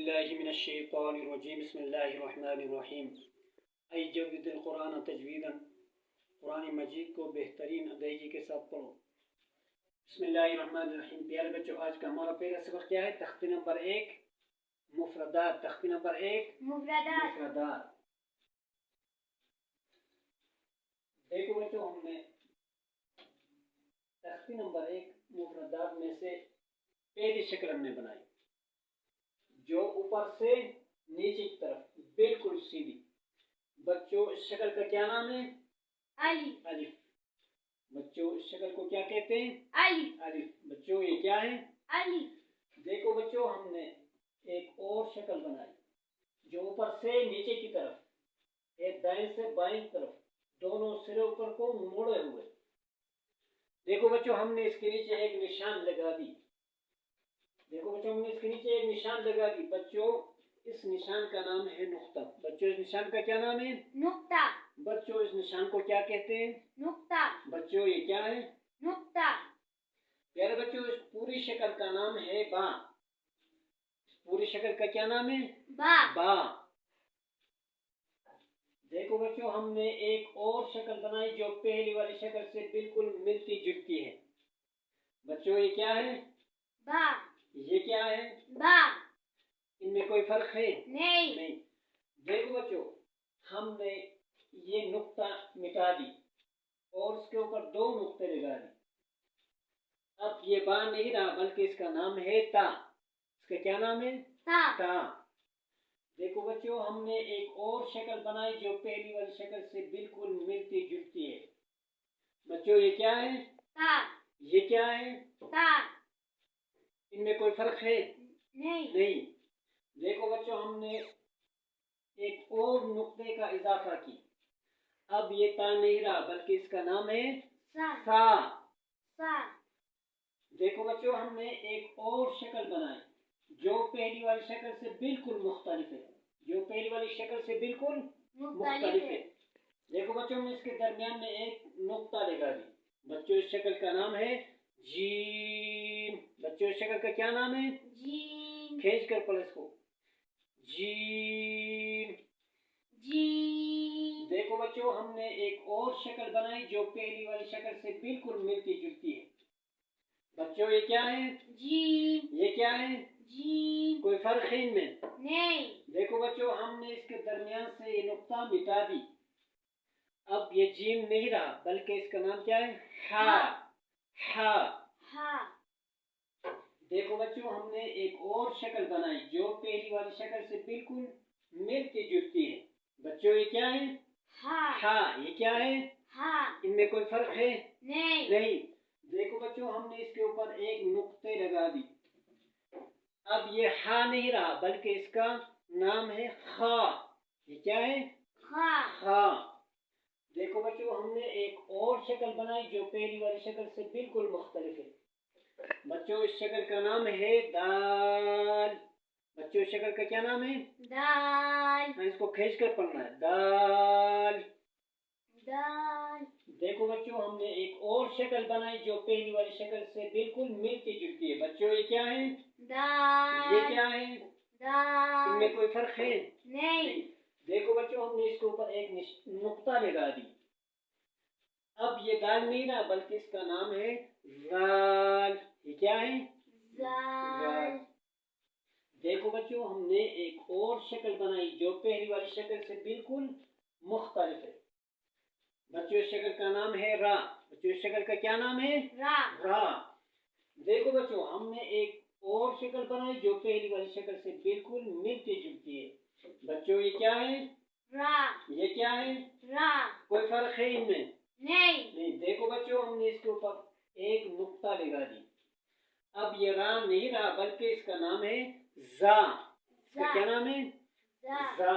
باللہ من الشیطان الرجیم بسم اللہ الرحمن الرحیم ای جود القرآن تجویدا، قرآن مجید کو بہترین ادائیگی کے ساتھ پڑھو۔ بسم اللہ الرحمن الرحیم۔ پیارے بچوں، آج کا ہمارا پہلا سبق کیا ہے؟ تختی نمبر 1 مفردات۔ تختی نمبر 1 مفردات۔ دیکھو بچوں، ہم نے تختی نمبر 1 مفردات میں سے پہلی شکل ہم نے بنائی، جو اوپر سے نیچے کی طرف بالکل سیدھی۔ بچوں، اس شکل کا کیا نام ہے؟ الف۔ الف۔ بچوں، اس شکل کو کیا کہتے ہیں؟ الف۔ الف۔ بچوں، یہ کیا ہے؟ الف۔ دیکھو بچوں، ہم نے ایک اور شکل بنائی جو اوپر سے نیچے کی طرف، ایک دائیں سے بائیں طرف، دونوں سرے اوپر کو موڑے ہوئے۔ دیکھو بچوں، ہم نے اس کے نیچے ایک نشان لگا دی۔ دیکھو بچوں، ہم نے اس کے نیچے ایک نشان لگا دی۔ بچوں، اس نشان کا نام ہے نقطہ۔ بچوں، اس نشان کا کیا نام ہے؟ نقطہ۔ بچوں، اس نشان کو کیا کہتے ہیں؟ نقطہ۔ بچوں، یہ کیا ہے؟ نقطہ۔ پیارے بچوں، اس پوری شکل کا نام ہے با۔ اس پوری شکل کا کیا نام ہے؟ با۔ با۔ دیکھو بچوں، ہم نے ایک اور شکل بنائی جو پہلی والی شکل سے بالکل ملتی جلتی ہے۔ بچوں، یہ کیا ہے؟ با۔ یہ کیا ہے؟ با۔ ان میں کوئی فرق ہے؟ نہیں۔ دیکھو بچوں، ہم نے یہ نقطہ مٹا دی اور اس کے اوپر 2 نقطے لگا دی۔ اب یہ با نہیں رہا، بلکہ اس کا نام ہے تا۔ اس کا کیا نام ہے؟ تا۔ تا۔ دیکھو بچوں، ہم نے ایک اور شکل بنائی جو پہلی والی شکل سے بالکل ملتی جلتی ہے۔ بچوں، یہ کیا ہے؟ تا۔ یہ کیا ہے؟ تا۔ ان میں کوئی فرق ہے؟ نہیں۔ دیکھو بچوں، ہم نے ایک اور نقطے کا اضافہ کی۔ اب یہ تا نہیں رہا، بلکہ اس کا نام ہے سا۔ سا۔ دیکھو بچوں، ہم نے ایک اور شکل بنائی جو پہلی والی شکل سے بالکل مختلف ہے۔ جو پہلی والی شکل سے بالکل مختلف ہے۔ دیکھو بچوں، ہم نے اس کے درمیان میں ایک نقطہ لگا دی۔ بچوں، اس شکل کا نام ہے جیم۔ بچوں، اس شکل کا کیا نام ہے؟ جیم۔ کھینچ کر پڑھ اس کو، جیم۔ جیم۔ دیکھو بچوں، ہم نے ایک اور شکل بنائی جو پہلی والی شکل سے بالکل ملتی جلتی ہے۔ بچوں، یہ کیا ہے؟ جیم۔ یہ کیا ہے؟ جیم۔ کوئی فرق ہے ان میں؟ نہیں۔ دیکھو بچوں، ہم نے اس کے درمیان سے یہ نقطہ مٹا دی۔ اب یہ جیم نہیں رہا، بلکہ اس کا نام کیا ہے؟ ہا۔ ہا۔ ہا۔ دیکھو بچوں، ہم نے ایک اور شکل بنائی جو پہلی والی شکل سے بالکل ملتی جلتی ہے۔ بچوں، یہ کیا ہے؟ ہا۔ ہا۔ یہ کیا ہے؟ ہا۔ ان میں کوئی فرق ہے؟ نہیں۔ دیکھو بچوں، ہم نے اس کے اوپر ایک نقطے لگا دی۔ اب یہ ہا نہیں رہا، بلکہ اس کا نام ہے خا۔ یہ کیا ہے؟ خا۔ خا۔ دیکھو بچوں، ہم نے ایک اور شکل بنائی جو پہلی والی شکل سے بالکل مختلف ہے۔ بچوں، اس شکل کا نام ہے دال۔ بچوں، اس شکل کا کیا نام ہے؟ دال۔ اس کو کھینچ کر پڑھنا ہے، دال۔ دال۔ دیکھو بچوں، ہم نے ایک اور شکل بنائی جو پہلی والی شکل سے بالکل ملتی جلتی ہے۔ بچوں، یہ کیا ہے؟ دال۔ یہ کیا ہے؟ دال۔ ان میں کوئی فرق ہے؟ نہیں۔ دیکھو بچوں، ہم نے اس کے اوپر ایک نقطہ لگا دی۔ اب یہ دال نہیں رہا، بلکہ اس کا نام ہے زال۔ یہ کیا ہے؟ زال۔ دیکھو بچوں، ہم نے ایک اور شکل بنائی جو پہلی والی شکل سے بالکل مختلف ہے۔ بچوں، اس شکل کا نام ہے را۔ بچوں، اس شکل کا کیا نام ہے؟ را۔ را۔ دیکھو بچوں، ہم نے ایک اور شکل بنائی جو پہلی والی شکل سے بالکل ملتی جلتی ہے۔ بچوں، یہ کیا ہے؟ را۔ یہ کیا ہے؟ را۔ کوئی فرق ہے ان میں؟ نہیں۔ دیکھو بچوں، ہم نے اس کے اوپر ایک نقطہ لگا دی۔ اب یہ را نہیں رہا، بلکہ اس کا نام ہے زا۔ اس کا کیا نام ہے؟ زا۔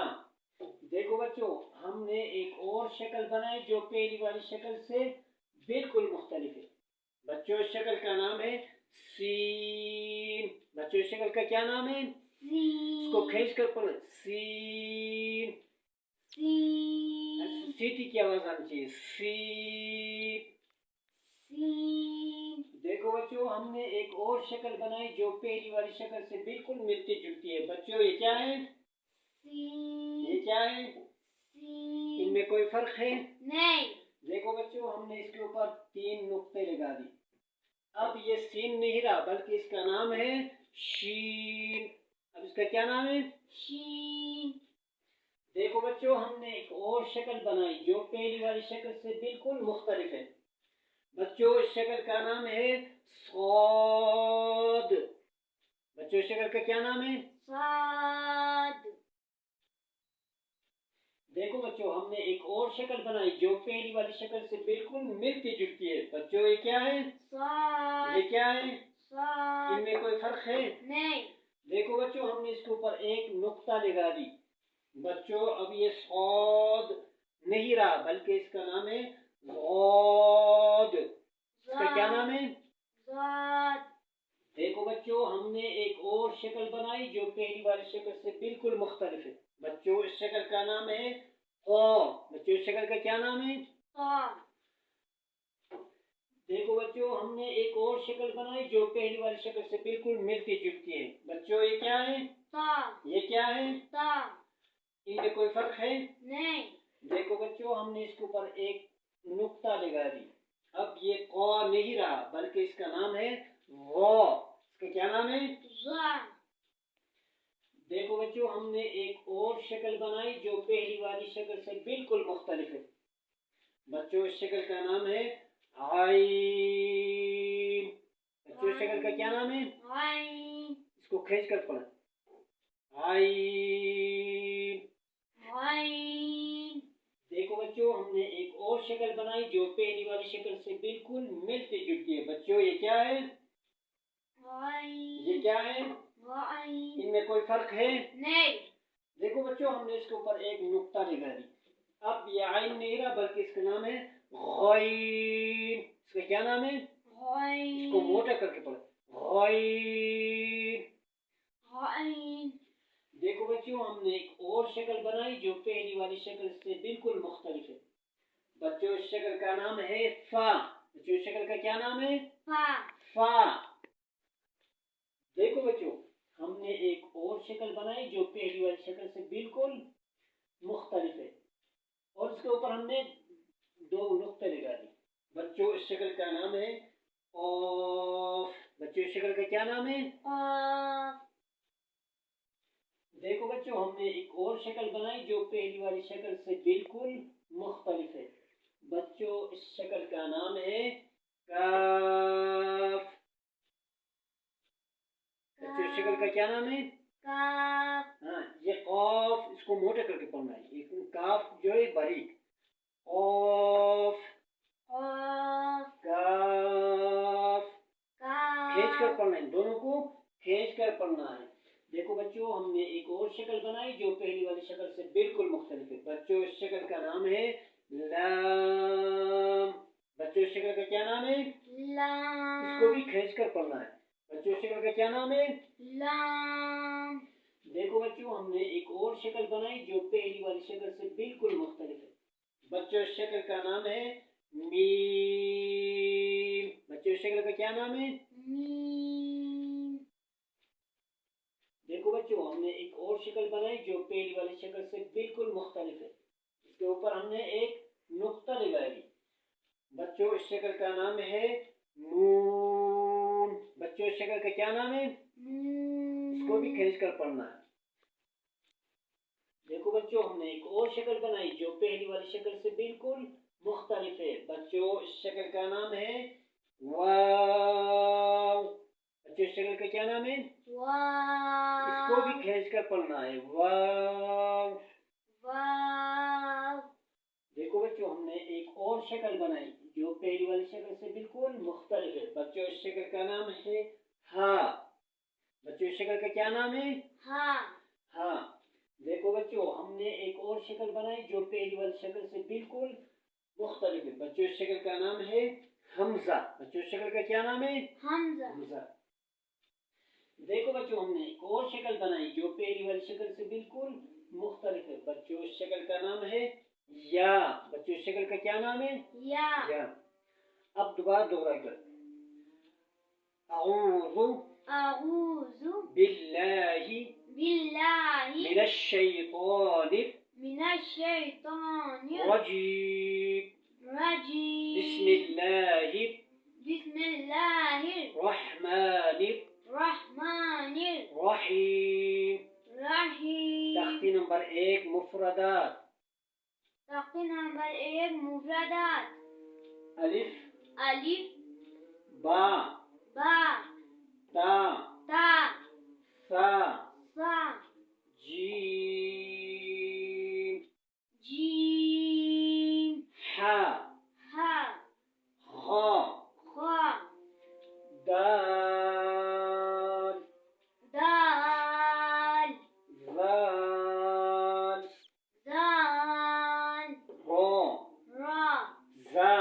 دیکھو بچوں، ہم نے ایک اور شکل بنائی جو پہلی والی شکل سے بالکل مختلف ہے۔ بچوں، اس شکل کا نام ہے سین۔ بچوں، اس شکل کا کیا نام ہے؟ سین۔ اس کو کھینچ کر پڑھیں، سین۔ سین۔ سیٹی کی آواز آنی چاہیے، سین۔ سین۔ دیکھو بچوں، ہم نے ایک اور شکل بنائی جو پہلی والی شکل سے بالکل ملتی جلتی ہے۔ بچوں، یہ کیا کیا ہے؟ یہ کیا ہے؟ ان میں کوئی فرق ہے؟ نہیں۔ دیکھو بچوں ہم نے اس کے اوپر 3 نقطے لگا دی. اب یہ سین نہیں رہا بلکہ اس کا نام ہے شین. اب اس کا کیا نام ہے؟ شین. دیکھو بچوں ہم نے ایک اور شکل بنائی جو پہلی والی شکل سے بالکل مختلف ہے. بچوں اس شکل کا نام ہے صاد. بچوں اس شکل کا کیا نام ہے؟ صاد. دیکھو بچوں ہم نے ایک اور شکل بنائی جو پہلی والی شکل سے بالکل ملتی جلتی ہے. بچوں یہ کیا ہے؟ صاد. یہ کیا ہے؟ صاد. ان میں کوئی فرق ہے؟ نہیں. دیکھو بچوں ہم نے اس کے اوپر ایک نقطہ لگا دی. بچوں اب یہ صاد نہیں رہا بلکہ اس کا نام ہے ضاد. اس کا کیا نام ہے؟ ضاد. دیکھو بچوں ہم نے ایک اور شکل بنائی جو پہلی والی شکل سے بالکل مختلف ہے. بچوں اس شکل کا نام ہے قا. بچوں اس شکل کا کیا نام ہے؟ قا. دیکھو بچوں ہم نے ایک اور شکل بنائی جو پہلی والی شکل سے بالکل ملتی جلتی ہے. بچوں یہ کیا ہے؟ تا. یہ کیا ہے؟ تا. ان میں کوئی فرق ہے؟ نہیں. دیکھو بچوں ہم نے اس کے اوپر ایک نقطہ لگا دی. اب یہ قا نہیں رہا بلکہ اس کا نام ہے غا. اس کا کیا نام ہے؟ غا. دیکھو بچوں ہم نے ایک اور شکل بنائی جو پہلی والی شکل سے بالکل مختلف ہے. بچوں اس شکل کا نام ہے عین. بچوں اس شکل کا کیا نام ہے؟ عین. اس کو کھینچ کر پڑھیں. عین. عین. دیکھو بچوں ہم نے ایک اور شکل بنائی جو پہلی والی شکل سے بالکل ملتی جلتی ہے. بچوں یہ کیا ہے؟ عین. یہ کیا ہے؟ عین. ان میں کوئی فرق ہے؟ نہیں. دیکھو بچوں ہم نے اس کے اوپر ایک نقطہ لگا دی. اب یہ عین نہیں رہا بلکہ اس کا نام ہے غین. اس کا کیا نام ہے؟ غین. اس کو موٹا کر کے پڑھیں. غین. غین. دیکھو بچوں ہم نے ایک اور شکل بنائی جو پہلی والی شکل سے بالکل مختلف ہے. بچوں اس شکل کا نام ہے فا. بچوں اس شکل کا کیا نام ہے؟ فا. فا. دیکھو بچوں ہم نے ایک اور شکل بنائی جو پہلی والی شکل سے بالکل مختلف ہے اور اس کے اوپر ہم نے 2 نقطے لگا دی. بچوں اس شکل کا نام ہے قاف. بچوں اس شکل کا کیا نام ہے؟ قاف. دیکھو بچوں ہم نے ایک اور شکل بنائی جو پہلی والی شکل سے بالکل مختلف ہے. بچوں اس شکل کا نام ہے کاف. بچوں اس شکل کا کیا نام ہے؟ کاف. ہاں یہ قاف اس کو موٹا کر کے پڑھنا ہے. یہ کاف جو ہے باریک. قاف. قاف. کاف. کاف. کھینچ کر پڑھنا ہے. دونوں کو کھینچ کر پڑھنا ہے. دیکھو بچوں ہم نے ایک اور شکل بنائی جو پہلی والی شکل سے بالکل مختلف ہے. بچوں اس شکل کا نام ہے لام. بچوں اس شکل کا کیا نام ہے؟ لام. اس کو بھی کھینچ کر پڑھنا ہے. بچوں اس شکل کا کیا نام ہے؟ لام. دیکھو بچوں ہم نے ایک اور شکل بنائی جو پہلی والی شکل سے بالکل مختلف ہے. بچوں اس شکل کا نام ہے میم. بچوں اس شکل کا کیا نام ہے؟ میم. دیکھو بچوں ہم نے ایک اور شکل بنائی جو پہلی والی شکل سے بالکل مختلف ہے. اس کے اوپر ہم نے ایک نقطہ لگا دی. بچوں اس شکل کا نام ہے نون. بچوں اس شکل کا کیا نام ہے؟ نون. اس کو بھی کھینچ کر پڑھنا ہے. دیکھو بچوں ہم نے ایک اور شکل بنائی جو پہلی والی شکل سے بالکل مختلف ہے. بچوں اس شکل کا نام ہے واو. بچوں اس شکل کا کیا نام ہے؟ واو. اس کو بھی کھینچ کر پڑھنا ہے. واو. واو. دیکھو بچوں ہم نے ایک اور شکل بنائی جو پہلی والی شکل سے بالکل مختلف ہے. بچوں اس شکل کا نام ہے ہا. بچوں اس شکل کا کیا نام ہے؟ ہا. ہا. دیکھو بچوں ہم نے ایک اور شکل بنائی جو پہلی والی شکل سے بالکل مختلف ہے. بچوں اس شکل کا نام ہے حمزہ. بچوں اس شکل کا کیا نام ہے؟ حمزہ. حمزہ. دیکھو بچوں ہم نے ایک اور شکل بنائی جو پہلی والی شکل سے بالکل مختلف ہے. بچوں اس شکل کا نام ہے یا. بچوں اس شکل کا کیا نام ہے؟ یا. یا. اب دوبارہ کر. اعوذ. اعوذ باللہ. باللہ. من الشيطان الرجيم بسم الله الرحمن الرحيم تختی نمبر 1 مفردات الف با تا ثا جيم حا خا دال ذال را زا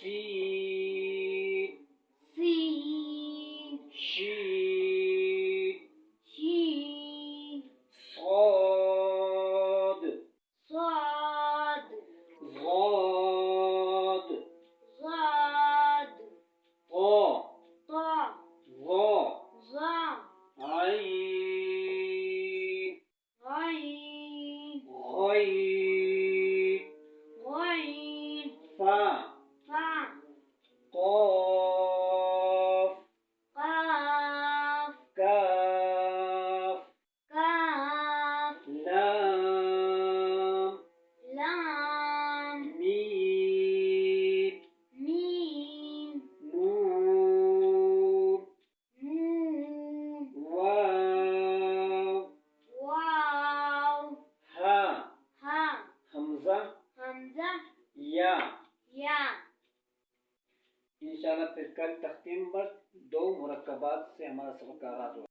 سين شين صاد ضاد طا ظا عين غين فا قاف كاف لام ميم نون واو ها حمزہ یا انشاءاللہ پھر کل تختی نمبر 2 مرکبات سے ہمارا سبق کا آغاز ہوگا.